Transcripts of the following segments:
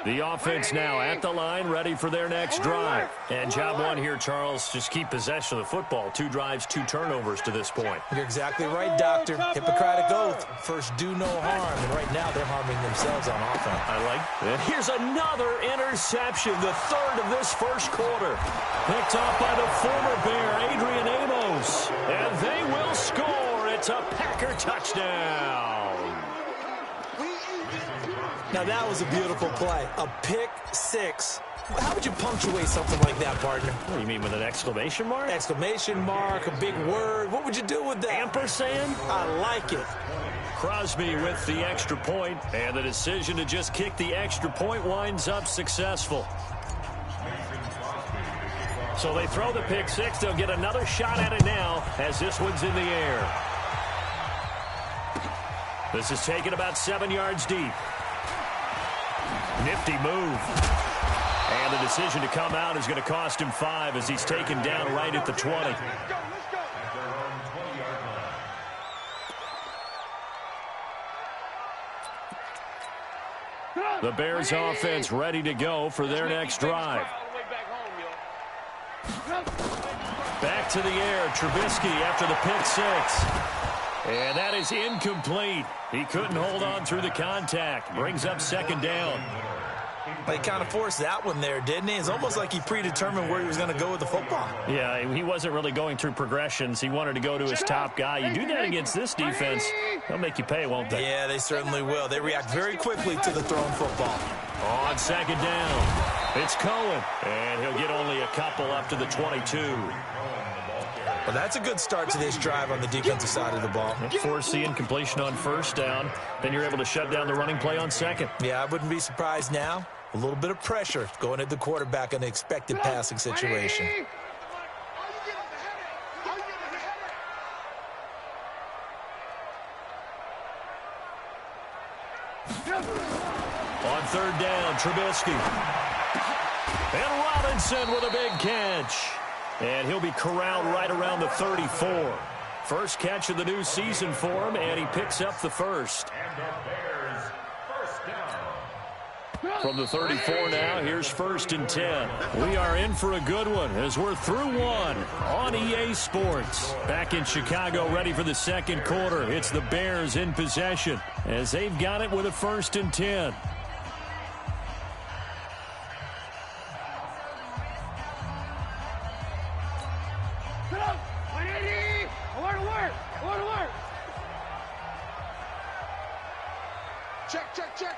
The offense now at the line, ready for their next drive. And job one here, Charles, just keep possession of the football. 2 drives, 2 turnovers to this point. You're exactly right, Doctor. Hippocratic oath. First, do no harm. And right now, they're harming themselves on offense. I like that. Here's another interception, the 3rd of this first quarter. Picked off by the former Bear, Adrian Amos. And they will score. It's a Packer touchdown. Now, that was a beautiful play. A pick 6. How would you punctuate something like that, partner? What do you mean, with an exclamation mark? Exclamation mark, a big word. What would you do with that? Ampersand? I like it. Crosby with the extra point, and the decision to just kick the extra point winds up successful. So they throw the pick 6. They'll get another shot at it now as this one's in the air. This is taken about 7 yards deep. Nifty move. And the decision to come out is going to cost him 5 as he's taken down right at the 20. The Bears offense ready to go for their next drive. Back to the air, Trubisky after the pick 6. And that is incomplete. He couldn't hold on through the contact. Brings up 2nd down. He kind of forced that one there, didn't he? It's almost like he predetermined where he was going to go with the football. Yeah, he wasn't really going through progressions. He wanted to go to his top guy. You do that against this defense, they'll make you pay, won't they? Yeah, they certainly will. They react very quickly to the thrown football. On 2nd down, it's Cohen. And he'll get only a couple up to the 22. Well, that's a good start to this drive on the defensive side of the ball. Force the incompletion on 1st down. Then you're able to shut down the running play on 2nd. Yeah, I wouldn't be surprised now. A little bit of pressure going at the quarterback in the expected passing situation. On 3rd down, Trubisky. And Robinson with a big catch. And he'll be corralled right around the 34. First catch of the new season for him, and he picks up the 1st. From the 34 now, here's 1st and 10. We are in for a good one as we're through one on EA Sports. Back in Chicago, ready for the 2nd quarter. It's the Bears in possession as they've got it with a 1st and 10.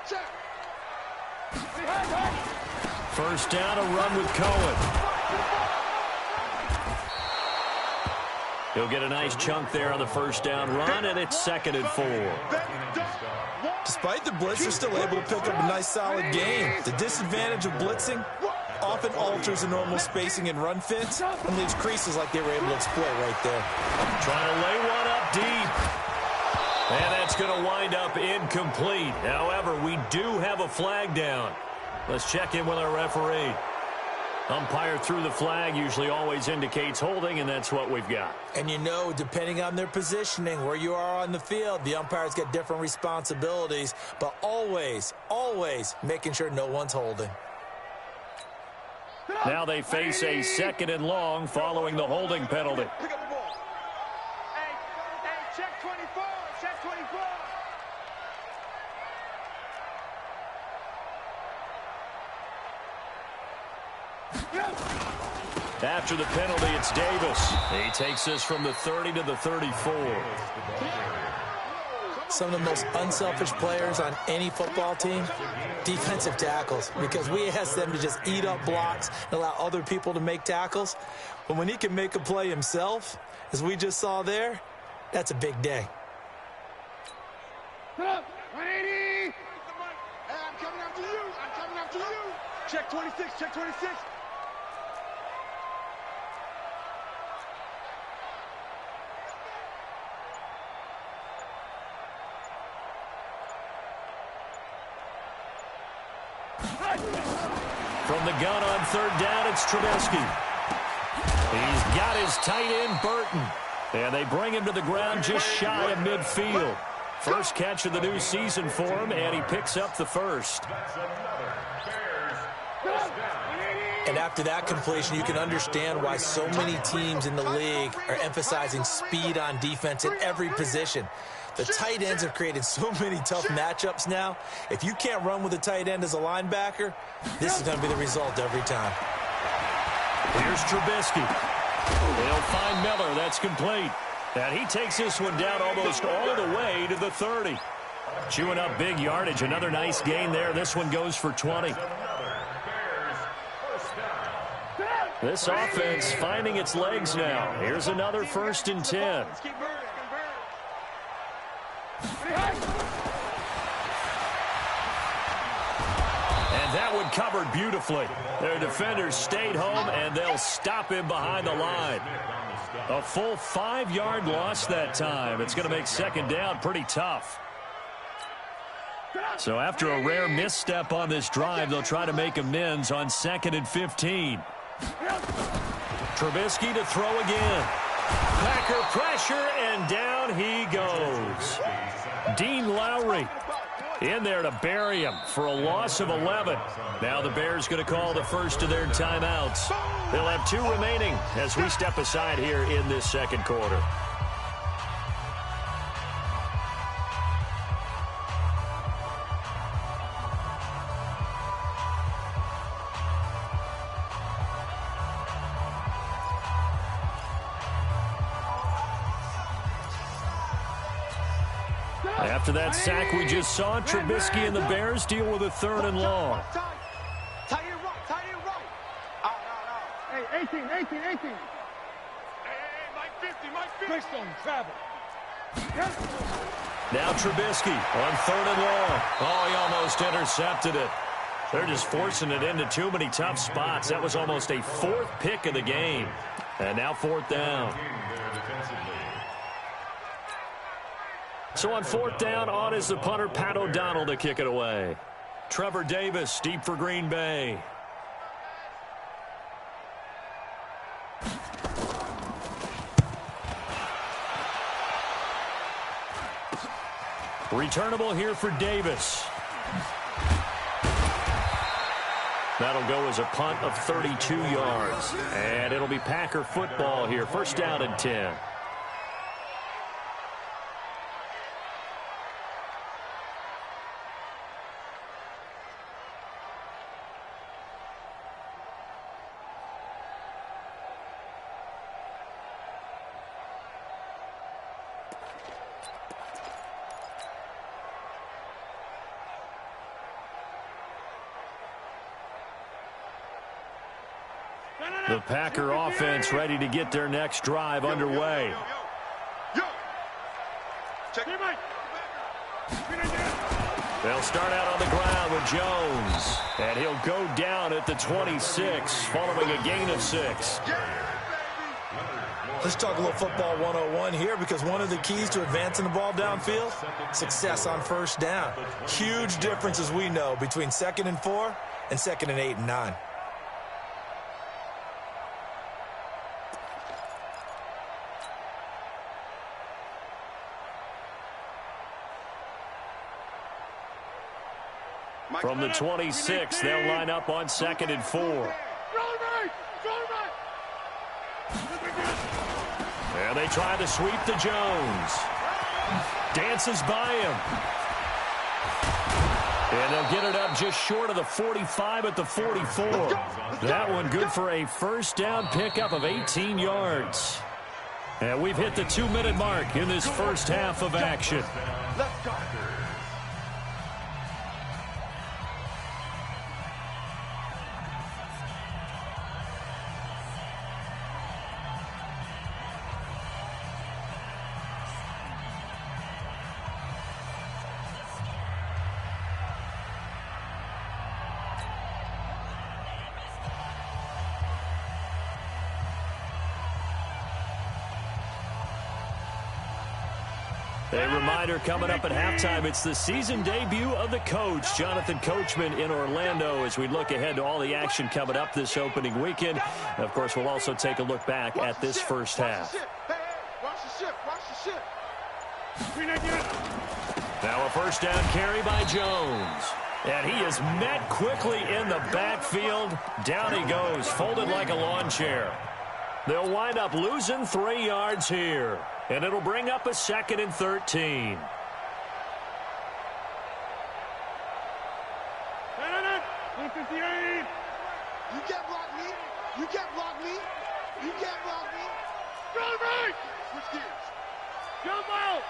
Check. 1st down, a run with Cohen. He'll get a nice chunk there on the 1st down run, and it's 2nd and 4. Despite the blitz, they're still able to pick up a nice solid gain. The disadvantage of blitzing often alters the normal spacing and run fits and leaves creases like they were able to exploit right there. Trying to lay one up deep. And that's going to wind up incomplete. However, we do have a flag down. Let's check in with our referee. Umpire threw the flag, usually always indicates holding, and that's what we've got. And you know, depending on their positioning, where you are on the field, the umpires get different responsibilities, but always making sure no one's holding. Now they face a 2nd and long following the holding penalty. Pick up the ball. Hey, check 24. Check 24. After the penalty, it's Davis. He takes this from the 30 to the 34. Some of the most unselfish players on any football team, defensive tackles, because we ask them to just eat up blocks and allow other people to make tackles. But when he can make a play himself, as we just saw there, that's a big day. 180. Hey, I'm coming after you. Check 26. From the gun on 3rd down, it's Trubisky. He's got his tight end, Burton. And they bring him to the ground just shy of midfield. First catch of the new season for him, and he picks up the first. And after that completion, you can understand why so many teams in the league are emphasizing speed on defense in every position. The tight ends have created so many tough matchups now. If you can't run with a tight end as a linebacker, this is going to be the result every time. Here's Trubisky. They'll find Miller. That's complete. And he takes this one down almost all the way to the 30. Chewing up big yardage. Another nice gain there. This one goes for 20. This offense finding its legs now. Here's another 1st and 10. And that one covered beautifully. Their defenders stayed home, and they'll stop him behind the line. A full 5-yard loss that time. It's going to make second down pretty tough. So after a rare misstep on this drive, they'll try to make amends on 2nd and 15. Trubisky to throw again. Packer pressure, and down he goes. Dean Lowry in there to bury him for a loss of 11. Now the Bears going to call the first of their timeouts. They'll have 2 remaining as we step aside here in this second quarter. After that sack we just saw, Trubisky and the Bears deal with a 3rd and long. Tight end right. Hey, 18. Hey, Mike 50. Greystone, travel. Now Trubisky on 3rd and long. Oh, he almost intercepted it. They're just forcing it into too many tough spots. That was almost a 4th pick of the game. And now 4th down. So on 4th down, on is the punter, Pat O'Donnell, to kick it away. Trevor Davis, deep for Green Bay. Returnable here for Davis. That'll go as a punt of 32 yards. And it'll be Packer football here. 1st down and 10. The Packer offense ready to get their next drive underway. They'll start out on the ground with Jones. And he'll go down at the 26 following a gain of 6. Let's talk a little football 101 here, because one of the keys to advancing the ball downfield, success on 1st down. Huge difference, as we know, between 2nd and 4 and 2nd and 8 and 9. From the 26, they'll line up on 2nd and 4. And they try to sweep to Jones. Dances by him. And they'll get it up just short of the 45 at the 44. That one good for a 1st down pickup of 18 yards. And we've hit the 2-minute mark in this first half of action. A reminder coming up at halftime, it's the season debut of the coach, Jonathan Coachman, in Orlando, as we look ahead to all the action coming up this opening weekend. And of course, we'll also take a look back at this first half. Watch the ship. Now a first down carry by Jones. And he is met quickly in the backfield. Down he goes, folded like a lawn chair. They'll wind up losing 3 yards here. And it'll bring up a 2nd and 13. You can't block me. You can't block me. You can't block me. Run right. Switch gears. Jump out.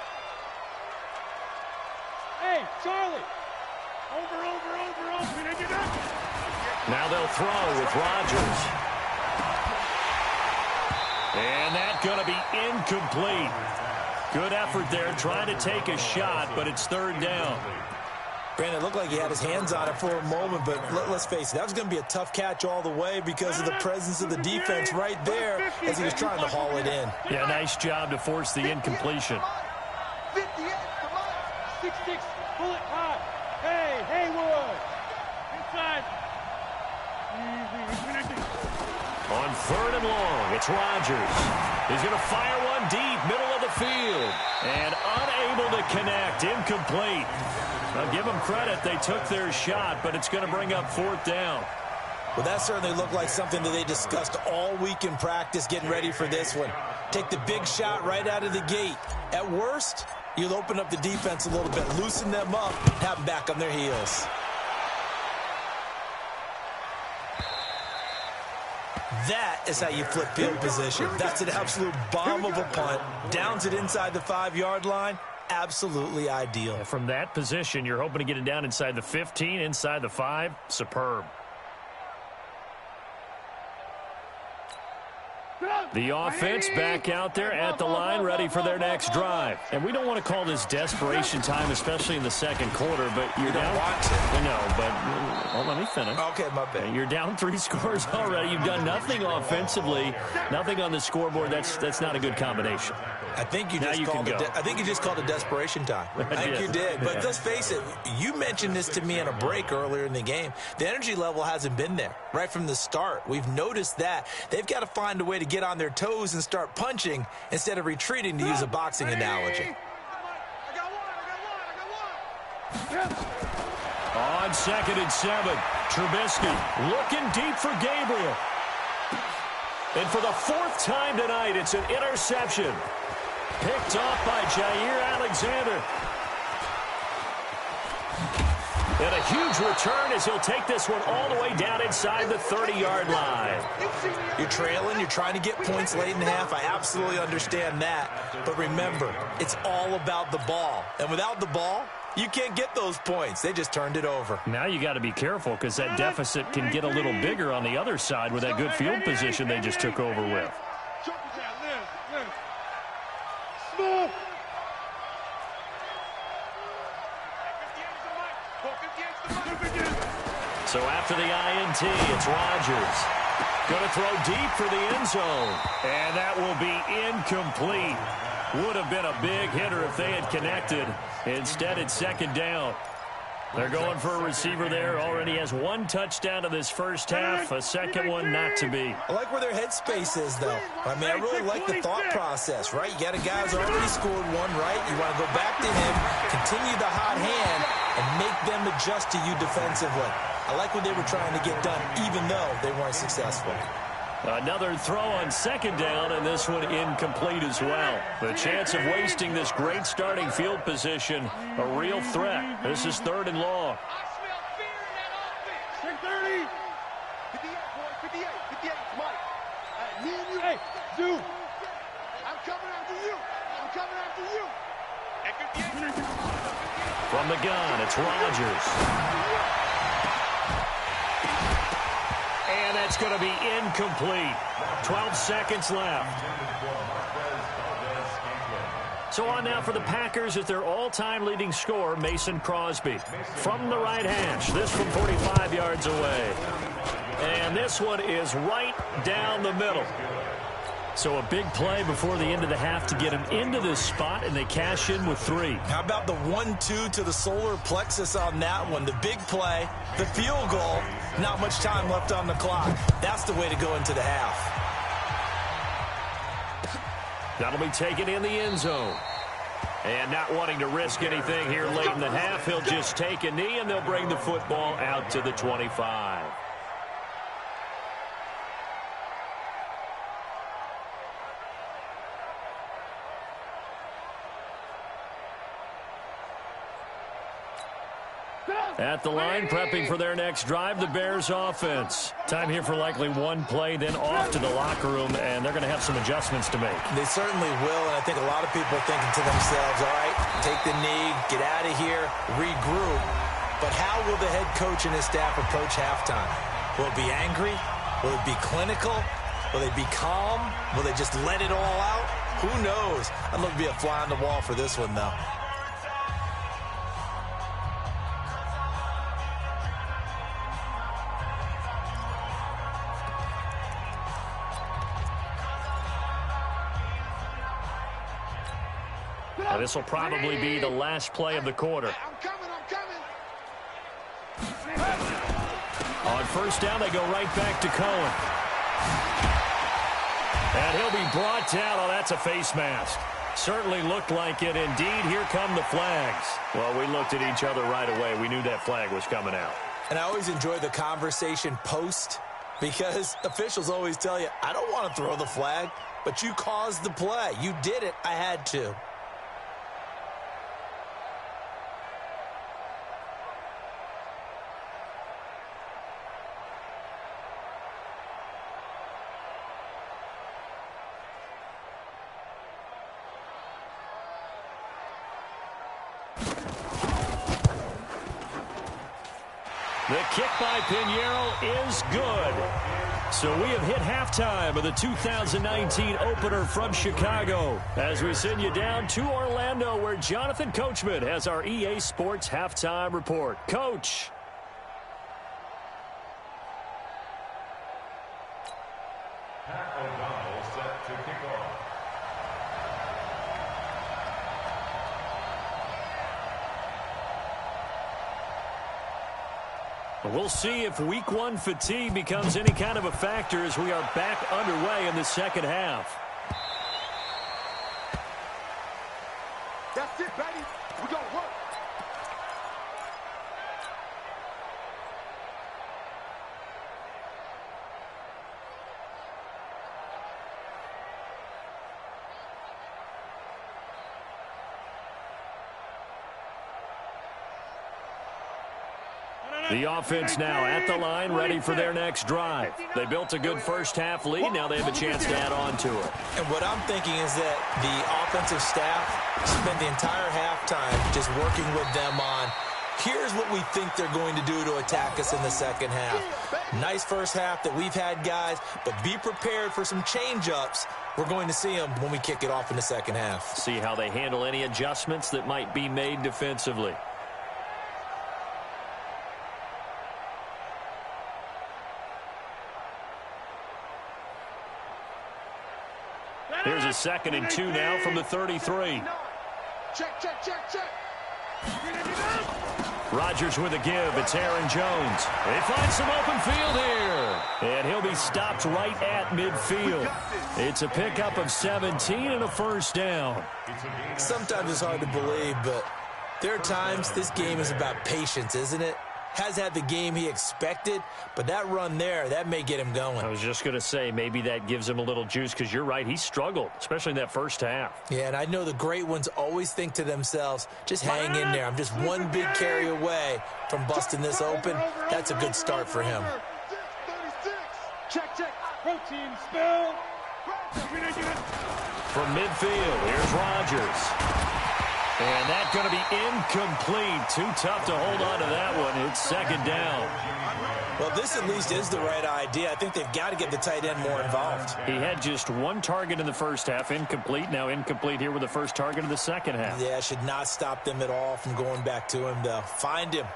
Hey, Charlie. Over. Now they'll throw with Rodgers. And that's going to be incomplete. Good effort there trying to take a shot, but it's 3rd down. Brandon, it looked like he had his hands on it for a moment, but let's face it, that was going to be a tough catch all the way because of the presence of the defense right there as he was trying to haul it in. Yeah, nice job to force the incompletion. 58, come on. 6-6, pull it high. Hey, Haywood. Inside. On 3rd and long, it's Rodgers. He's going to fire one deep, middle of the field. And unable to connect, incomplete. Now, give them credit. They took their shot, but it's going to bring up 4th down. Well, that certainly looked like something that they discussed all week in practice getting ready for this one. Take the big shot right out of the gate. At worst, you'll open up the defense a little bit, loosen them up, have them back on their heels. That is how you flip field position. That's an absolute bomb of a punt. Downs it inside the 5-yard line. Absolutely ideal. From that position, you're hoping to get it down inside the 15, inside the 5. Superb. The offense back out there at the line, ready for their next drive. And we don't want to call this desperation time, especially in the 2nd quarter, but you're down. No, but let me finish. Okay, my bad. You're down 3 scores already. You've done nothing offensively, nothing on the scoreboard. That's not a good combination. I think you just called it desperation time. I think you did. But let's face it, you mentioned this to me in a break earlier in the game. The energy level hasn't been there right from the start. We've noticed that. They've got to find a way to get on their toes and start punching instead of retreating, to use a boxing analogy. On 2nd and 7, Trubisky looking deep for Gabriel. And for the 4th time tonight, it's an interception. Picked off by Jair Alexander. And a huge return as he'll take this one all the way down inside the 30-yard line. You're trailing. You're trying to get points late in the half. I absolutely understand that. But remember, it's all about the ball. And without the ball, you can't get those points. They just turned it over. Now you got to be careful because that deficit can get a little bigger on the other side with that good field position they just took over with. So after the INT, it's Rodgers. Going to throw deep for the end zone. And that will be incomplete. Would have been a big hitter if they had connected. Instead, it's 2nd down. They're going for a receiver there. Already has 1 touchdown in this first half. A 2nd one not to be. I like where their headspace is, though. I mean, I really like the thought process, right? You got a guy who's already scored 1, right? You want to go back to him, continue the hot hand, and make them adjust to you defensively. I like what they were trying to get done, even though they weren't successful. Another throw on 2nd down, and this one incomplete as well. The chance of wasting this great starting field position, a real threat. This is 3rd and long. Check 30. 58, boy, 58, 58, Mike. Me and you. Hey, dude. I'm coming after you. I'm coming after you. From the gun, it's Rodgers. And that's going to be incomplete. 12 seconds left. So on now for the Packers is their all-time leading scorer, Mason Crosby. From the right hash, this from 45 yards away. And this one is right down the middle. So a big play before the end of the half to get him into this spot, and they cash in with 3. How about the 1-2 to the solar plexus on that one? The big play, the field goal, not much time left on the clock. That's the way to go into the half. That'll be taken in the end zone. And not wanting to risk anything here late in the half, he'll just take a knee, and they'll bring the football out to the 25. At the line, prepping for their next drive, the Bears offense. Time here for likely one play, then off to the locker room, and they're going to have some adjustments to make. They certainly will, and I think a lot of people are thinking to themselves, all right, take the knee, get out of here, regroup. But how will the head coach and his staff approach halftime? Will it be angry? Will it be clinical? Will they be calm? Will they just let it all out? Who knows? I'd love to be a fly on the wall for this one, though. Now, this will probably be the last play of the quarter. I'm coming. On first down, they go right back to Cohen. And he'll be brought down. Oh, that's a face mask. Certainly looked like it. Indeed, here come the flags. Well, we looked at each other right away. We knew that flag was coming out. And I always enjoy the conversation post, because officials always tell you, I don't want to throw the flag, but you caused the play. You did it. I had to. The kick by Pinheiro is good. So we have hit halftime of the 2019 opener from Chicago as we send you down to Orlando, where Jonathan Coachman has our EA Sports halftime report. Coach. Set to kick off. We'll see if week one fatigue becomes any kind of a factor as we are back underway in the second half. That's it, baby. We gonna work. The offense now at the line, ready for their next drive. They built a good first half lead. Now they have a chance to add on to it. And what I'm thinking is that the offensive staff spent the entire halftime just working with them on, here's what we think they're going to do to attack us in the second half. Nice first half that we've had, guys, but be prepared for some change-ups. We're going to see them when we kick it off in the second half. See how they handle any adjustments that might be made defensively. Here's a 2nd and 2 now from the 33. Check. Rodgers with a give. It's Aaron Jones. They find some open field here. And he'll be stopped right at midfield. It's a pickup of 17 and a first down. Sometimes it's hard to believe, but there are times this game is about patience, isn't it? Has had the game he expected, but that run there, that may get him going. I was just going to say, maybe that gives him a little juice, because you're right, he struggled, especially in that first half. Yeah, and I know the great ones always think to themselves, just hang in there. I'm just one big carry away from busting this open. That's a good start for him. 36. Check. Protein spill. From midfield, here's Rodgers. And that's going to be incomplete. Too tough to hold on to that one. It's 2nd down. Well, this at least is the right idea. I think they've got to get the tight end more involved. He had just one target in the first half, incomplete. Now incomplete here with the first target of the second half. Yeah, should not stop them at all from going back to him, though. Find him.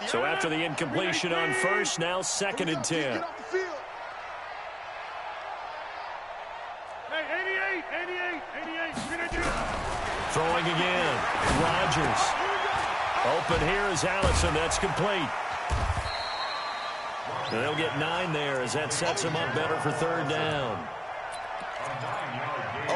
So after the incompletion on first, now 2nd and 10. Throwing again. Rodgers. Open here is Allison. That's complete. They'll get 9 there as that sets him up better for 3rd down.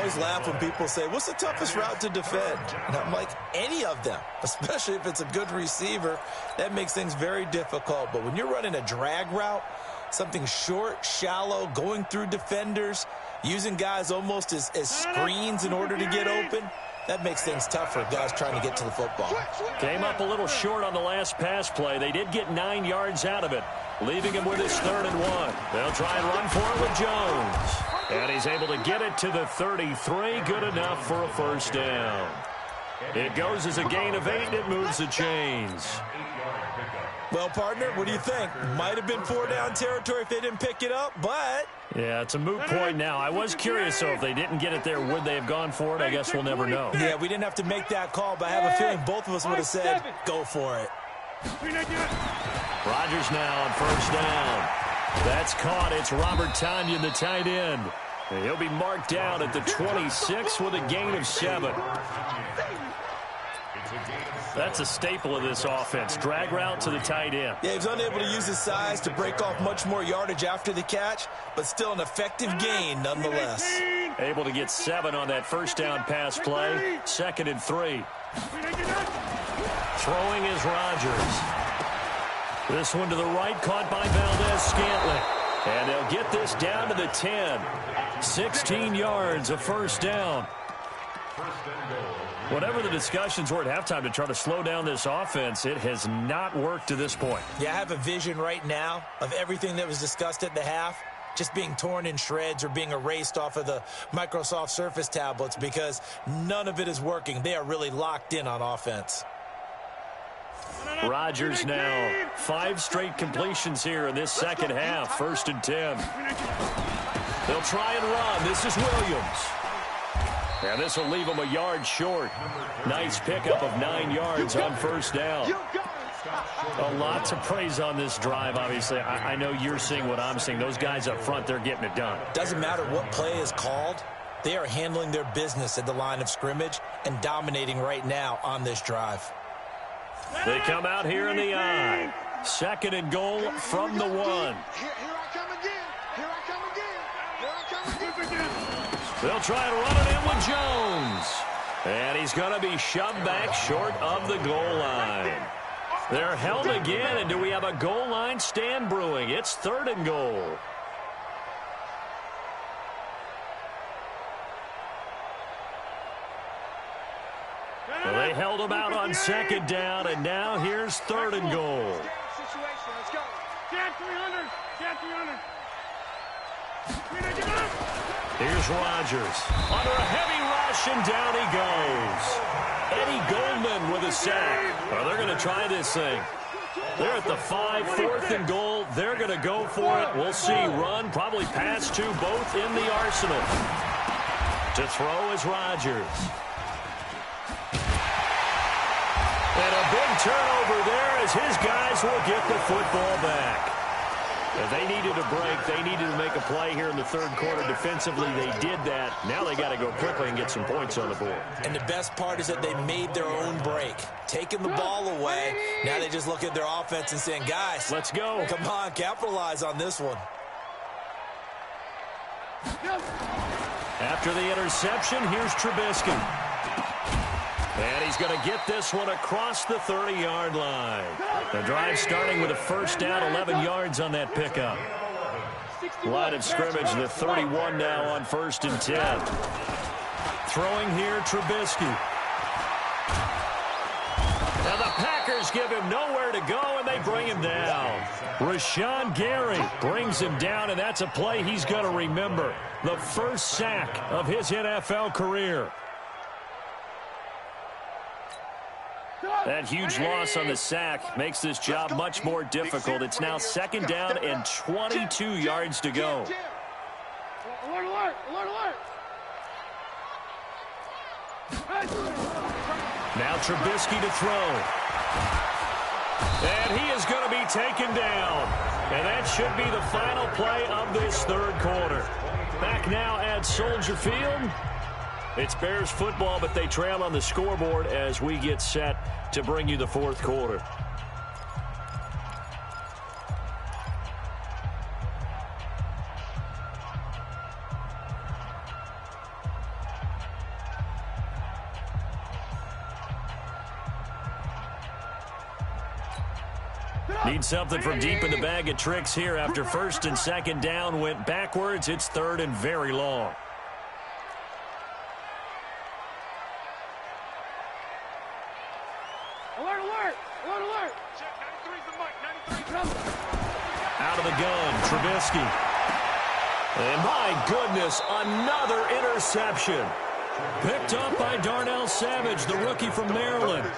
always laugh when people say, what's the toughest route to defend? And I'm like, any of them, especially if it's a good receiver. That makes things very difficult. But when you're running a drag route, something short, shallow, going through defenders, using guys almost as screens in order to get open, that makes things tough for guys trying to get to the football. Came up a little short on the last pass play. They did get 9 yards out of it, leaving him with his 3rd and 1. They'll try and run for it with Jones. And he's able to get it to the 33. Good enough for a first down. It goes as a gain of 8. It moves the chains. Well, partner, what do you think? Might have been 4-down territory if they didn't pick it up, but... Yeah, it's a moot point now. I was curious, so if they didn't get it there, would they have gone for it? I guess we'll never know. Yeah, we didn't have to make that call, but I have a feeling both of us would have said, go for it. Rodgers now on first down. That's caught. It's Robert Tonyan, the tight end. And he'll be marked down at the 26 with a gain of 7. That's a staple of this offense. Drag route to the tight end. Yeah, he was unable to use his size to break off much more yardage after the catch, but still an effective gain nonetheless. Able to get 7 on that first down pass play. 2nd and 3. Throwing is Rodgers. This one to the right, caught by Valdez-Scantling. And they'll get this down to the 10. 16 yards, a first down. Whatever the discussions were at halftime to try to slow down this offense, it has not worked to this point. Yeah, I have a vision right now of everything that was discussed at the half just being torn in shreds or being erased off of the Microsoft Surface tablets because none of it is working. They are really locked in on offense. Rodgers now 5 straight completions here in this second half. 1st and 10. They'll try and run. This is Williams. And this will leave him a yard short. Nice pickup of 9 yards on first down. A lot to praise on this drive, obviously. I know you're seeing what I'm seeing. Those guys up front, they're getting it done. Doesn't matter what play is called. They are handling their business at the line of scrimmage and dominating right now on this drive. They come out here in the I. 2nd and goal from the 1. Here I come again. Here I come again. Here I come again. They'll try to run it in with Jones. And he's going to be shoved back short of the goal line. They're held again, and do we have a goal line stand brewing? It's 3rd and goal. Well, they held him out on 2nd down, and now here's 3rd and goal. Let's go. Stand 300. Stand 300. Here's Rodgers. Under a heavy rush, and down he goes. Eddie Goldman with a sack. Well, they're going to try this thing. They're at the 5, 4th and goal. They're going to go for it. We'll see. Run, probably pass to both in the arsenal. To throw is Rodgers. And a big turnover there as his guys will get the football back. If they needed a break, they needed to make a play here in the 3rd quarter defensively. They did that. Now they got to go quickly and get some points on the board. And the best part is that they made their own break. Taking the ball away, now they just look at their offense and saying, guys, let's go. Come on, capitalize on this one. After the interception, here's Trubisky. And he's going to get this one across the 30-yard line. The drive starting with a first down, 11 yards on that pickup. Line of scrimmage, the 31 now on 1st and 10. Throwing here, Trubisky. Now the Packers give him nowhere to go, and they bring him down. Rashawn Gary brings him down, and that's a play he's going to remember. The first sack of his NFL career. That huge loss on the sack makes this job much more difficult. It's now 2nd down and 22 yards to go. Alert, alert, alert, alert. Now Trubisky to throw. And he is going to be taken down. And that should be the final play of this 3rd quarter. Back now at Soldier Field. It's Bears football, but they trail on the scoreboard as we get set to bring you the 4th quarter. Need something from deep in the bag of tricks here after first and second down went backwards. It's third and very long. Alert, alert! Alert, alert! Check, 93's the mic, 93's out of the gun, Trubisky. And my goodness, another interception. Picked up by Darnell Savage, the rookie from Maryland.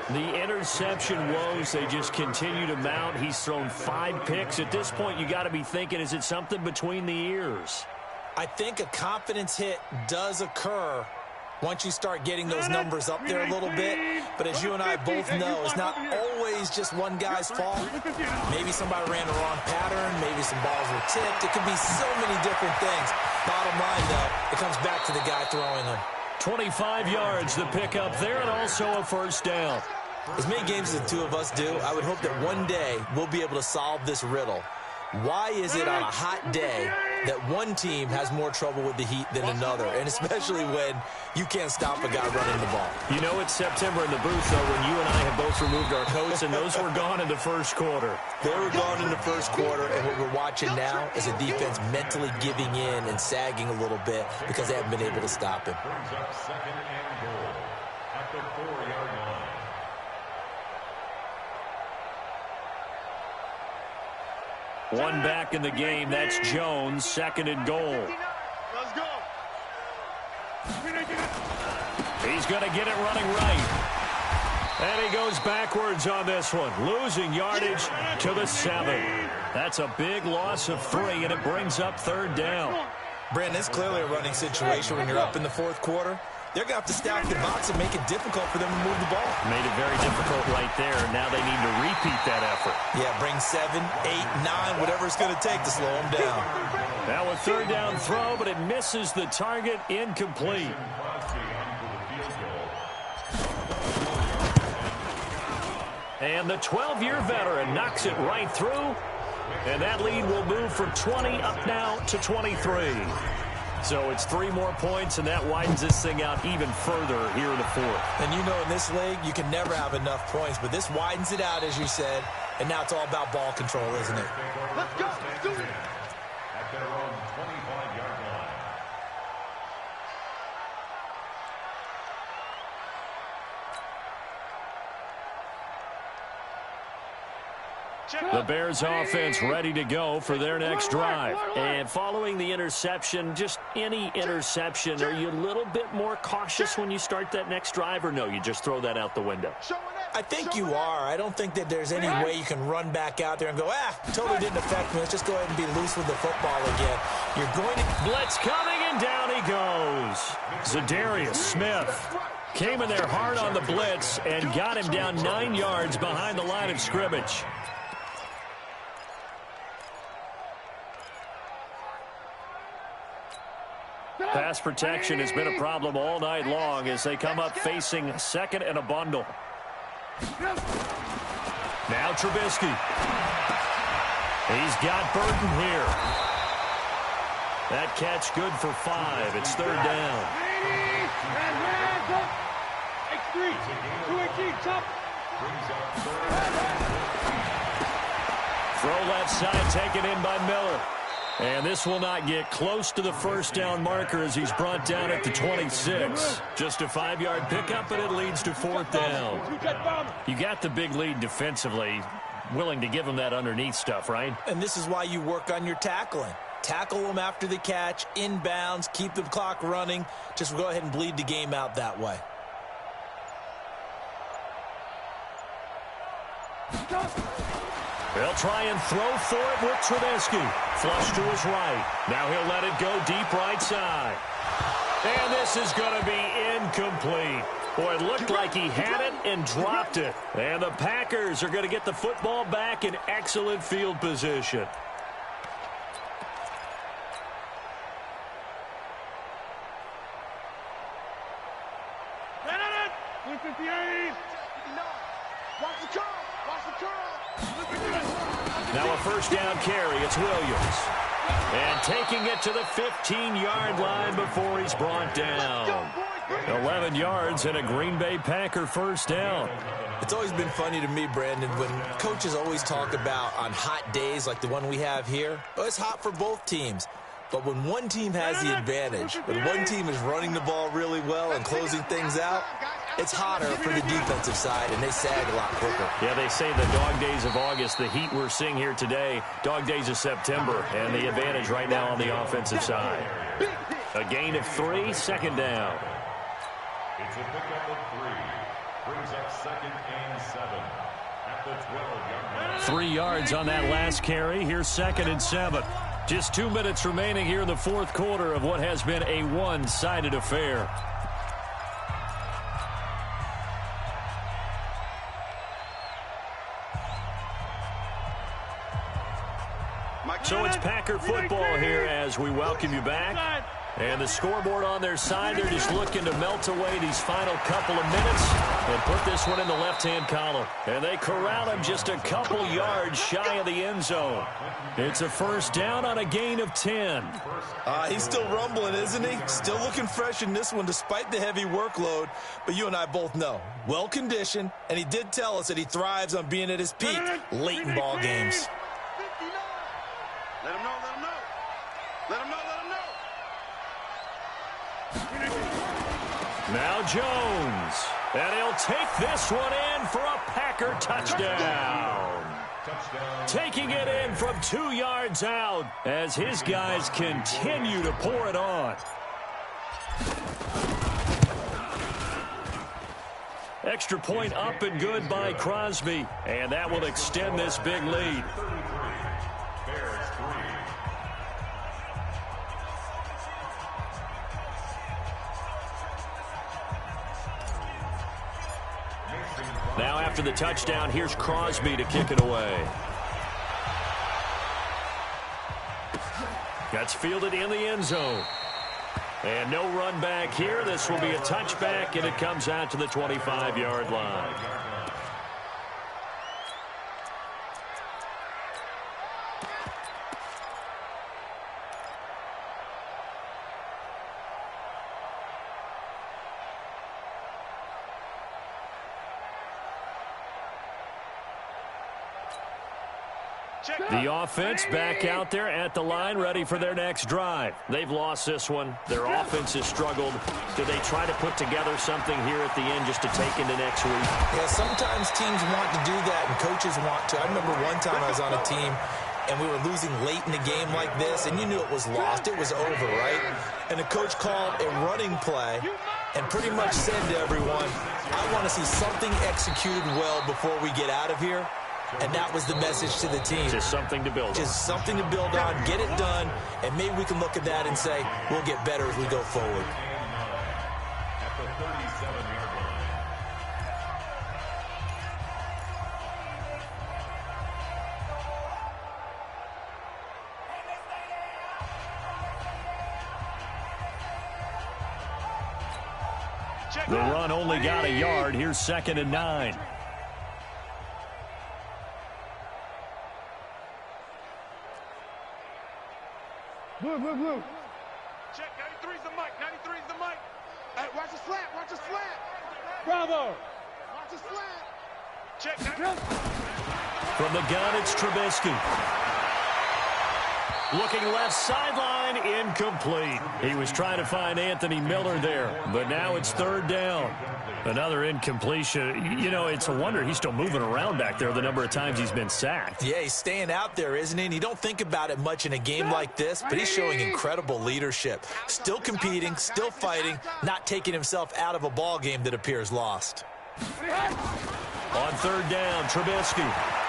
The interception woes, they just continue to mount. He's thrown 5 picks. At this point, you got to be thinking, is it something between the ears? I think a confidence hit does occur once you start getting those numbers up there a little bit. But as you and I both know, it's not always just one guy's fault. Maybe somebody ran the wrong pattern. Maybe some balls were tipped. It could be so many different things. Bottom line, though, it comes back to the guy throwing them. 25 yards, the pickup there, and also a first down. As many games as the two of us do, I would hope that one day we'll be able to solve this riddle. Why is it on a hot day that one team has more trouble with the heat than another, and especially when you can't stop a guy running the ball? You know it's September in the booth, though, when you and I have both removed our coats, and those were gone in the first quarter. They were gone in the first quarter, and what we're watching now is a defense mentally giving in and sagging a little bit because they haven't been able to stop him. Second and goal at the 4-yard line. One back in the game. That's Jones. Second and goal. Let's go. He's going to get it running right. And he goes backwards on this one. Losing yardage to the 7. That's a big loss of 3, and it brings up third down. Brandon, it's clearly a running situation when you're up in the fourth quarter. They're going to have to stack the box and make it difficult for them to move the ball. Made it very difficult right there. Now they need to repeat that effort. Yeah, bring 7, 8, 9, whatever it's going to take to slow them down. Now a third down throw, but it misses the target. Incomplete. And the 12-year veteran knocks it right through. And that lead will move from 20 up now to 23. So it's 3 more points, and that widens this thing out even further here in the fourth. And you know in this league, you can never have enough points, but this widens it out, as you said, and now it's all about ball control, isn't it? Let's go. Let's do it. At their own 25-yard line. The Bears offense ready to go for their next drive. And following the interception, just any interception, are you a little bit more cautious when you start that next drive, or no, you just throw that out the window? I think you are. I don't think that there's any way you can run back out there and go, totally didn't affect me. Let's just go ahead and be loose with the football again. You're going to... Blitz coming, and down he goes. Zadarius Smith came in there hard on the blitz and got him down 9 yards behind the line of scrimmage. Pass protection has been a problem all night long as they come up facing second and a bundle. Now Trubisky. He's got Burton here. That catch good for 5. It's third down. Throw left side taken in by Miller. And this will not get close to the first down marker as he's brought down at the 26. Just a 5-yard pickup, and it leads to fourth down. You got the big lead defensively, willing to give him that underneath stuff, right? And this is why you work on your tackling. Tackle them after the catch, inbounds, keep the clock running. Just go ahead and bleed the game out that way. They'll try and throw for it with Trubisky. Flush to his right. Now he'll let it go deep right side. And this is going to be incomplete. Boy, it looked like he had it and dropped it. And the Packers are going to get the football back in excellent field position. Now a first down carry. It's Williams. And taking it to the 15-yard line before he's brought down. 11 yards and a Green Bay Packer first down. It's always been funny to me, Brandon, when coaches always talk about on hot days like the one we have here. Oh, it's hot for both teams. But when one team has the advantage, when one team is running the ball really well and closing things out, it's hotter for the defensive side, and they sag a lot quicker. Yeah, they say the dog days of August, the heat we're seeing here today, dog days of September, and the advantage right now on the offensive side. A gain of 3, second down. It's a pickup of 3. Brings up 2nd and 7 at the 12-yard line. 3 yards on that last carry. Here's 2nd and 7. Just 2 minutes remaining here in the fourth quarter of what has been a one-sided affair. So it's Packer football here as we welcome you back. And the scoreboard on their side, they're just looking to melt away these final couple of minutes and put this one in the left-hand column. And they corral him just a couple yards shy of the end zone. It's a first down on a gain of 10. He's still rumbling, isn't he? Still looking fresh in this one despite the heavy workload. But you and I both know, well-conditioned, and he did tell us that he thrives on being at his peak late in ball games. Let him know, let him know. Let him know, let him know. Now Jones. And he'll take this one in for a Packer touchdown. Taking it in from 2 yards out as his guys continue to pour it on. Extra point up and good by Crosby. And that will extend this big lead. Now after the touchdown, here's Crosby to kick it away. That's fielded in the end zone. And no run back here. This will be a touchback, and it comes out to the 25-yard line. The offense back out there at the line, ready for their next drive. They've lost this one. Their offense has struggled. Do they try to put together something here at the end just to take into next week? Yeah, sometimes teams want to do that and coaches want to. I remember one time I was on a team and we were losing late in the game like this, and you knew it was lost. It was over, right? And the coach called a running play and pretty much said to everyone, I want to see something executed well before we get out of here. And that was the message to the team. Just something to build on. Just something to build on, get it done, and maybe we can look at that and say, we'll get better as we go forward. At the 37-yard line. The run only got a yard. Here's 2nd and 9. Blue. Check, 93's the mic, 93's the mic. Hey, watch the slant, watch the slant. Bravo. Watch the slant. Check, From the gun, it's Trubisky. Looking left sideline, incomplete. He was trying to find Anthony Miller there, but now it's 3rd down. Another incompletion. You know, it's a wonder he's still moving around back there the number of times he's been sacked. Yeah, he's staying out there, isn't he? And you don't think about it much in a game like this, but he's showing incredible leadership. Still competing, still fighting, not taking himself out of a ball game that appears lost. On 3rd down, Trubisky.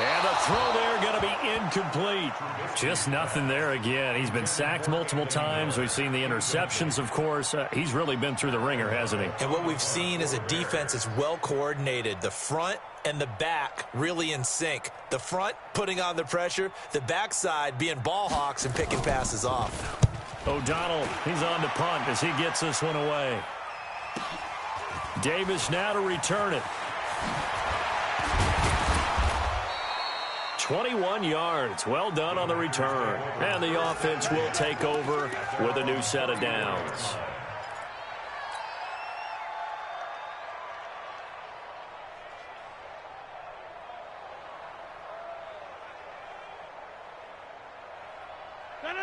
And the throw there going to be incomplete. Just nothing there again. He's been sacked multiple times. We've seen the interceptions, of course. He's really been through the ringer, hasn't he? And what we've seen is a defense that's well coordinated. The front and the back really in sync. The front putting on the pressure. The backside being ball hawks and picking passes off. O'Donnell, he's on to punt as he gets this one away. Davis now to return it. 21 yards. Well done on the return. And the offense will take over with a new set of downs.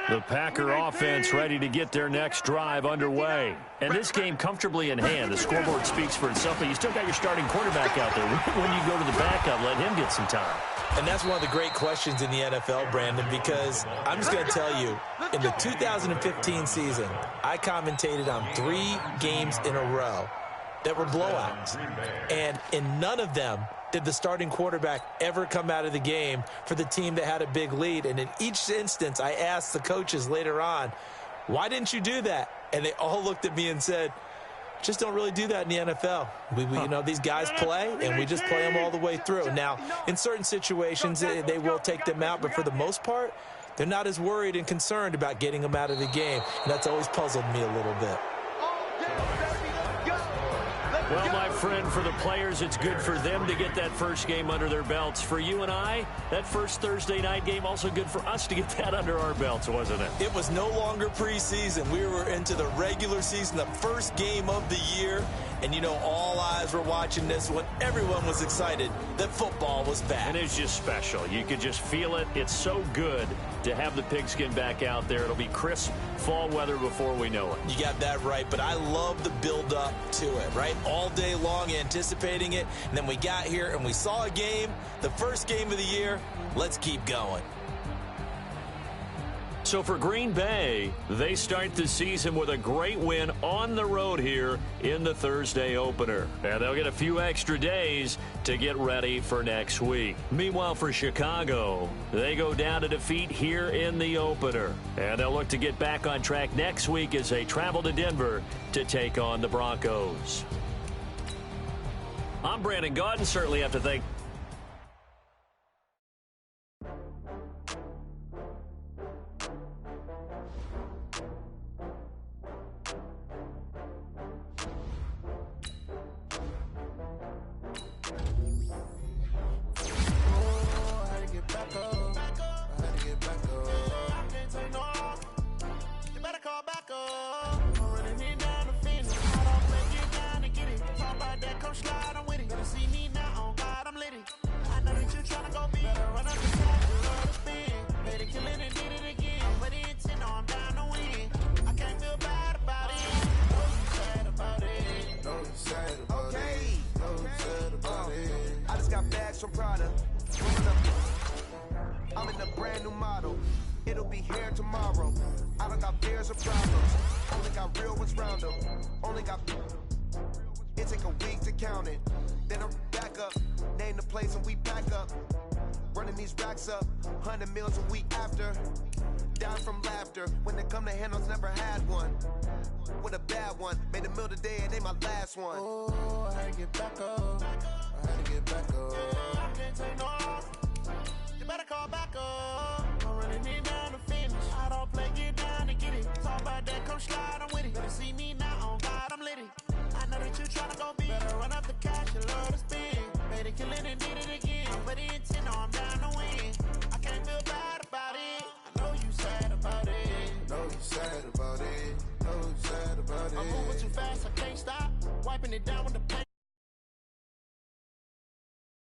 The Packer offense ready to get their next drive underway. And this game comfortably in hand. The scoreboard speaks for itself, but you still got your starting quarterback out there. When you go to the backup, let him get some time. And that's one of the great questions in the NFL, Brandon, because I'm just going to tell you, in the 2015 season, I commentated on 3 games in a row that were blowouts. And in none of them did the starting quarterback ever come out of the game for the team that had a big lead. And in each instance, I asked the coaches later on, why didn't you do that? And they all looked at me and said, just don't really do that in the NFL. You know, these guys play, and we just play them all the way through. Now, in certain situations, they will take them out, but for the most part, they're not as worried and concerned about getting them out of the game. And that's always puzzled me a little bit. Well, my friend, for the players, it's good for them to get that first game under their belts. For you and I, that first Thursday night game, also good for us to get that under our belts, wasn't it? It was no longer preseason. We were into the regular season, the first game of the year. And, you know, all eyes were watching this when everyone was excited that football was back. And it's just special. You could just feel it. It's so good to have the pigskin back out there. It'll be crisp fall weather before we know it. You got that right, but I love the build-up to it, right? All day long anticipating it, and then we got here and we saw a game, the first game of the year. Let's keep going. So for Green Bay, they start the season with a great win on the road here in the Thursday opener. And they'll get a few extra days to get ready for next week. Meanwhile, for Chicago, they go down to defeat here in the opener. And they'll look to get back on track next week as they travel to Denver to take on the Broncos. I'm Brandon Gaudin. Certainly have to thank I'm in a brand new model. It'll be here tomorrow. I don't got fears or problems. Only got real ones round them. Only got. It take a week to count it. Then I'm back up. Name the place and we back up. Running these racks up. 100 meals a week after. Down from laughter. When they come to handles, never had one. With a bad one. Made a meal today and they my last one. Oh, I had to get back up. I had to get back up. I can't take no off. You better call back up. I'm running it down to finish. I don't play, get down to get it. Talk about that, come slide, I'm with it. Better see me now, on God, I'm litty. I know that you tryna go big. Better run up the cash, you love to spend. Made it, kill it, and did it again. But the intent, no, I'm down to win. I can't feel bad about it. I know you sad about it. Know you sad about it. Know you sad about it. I'm moving too fast, I can't stop. Wiping it down with the paint.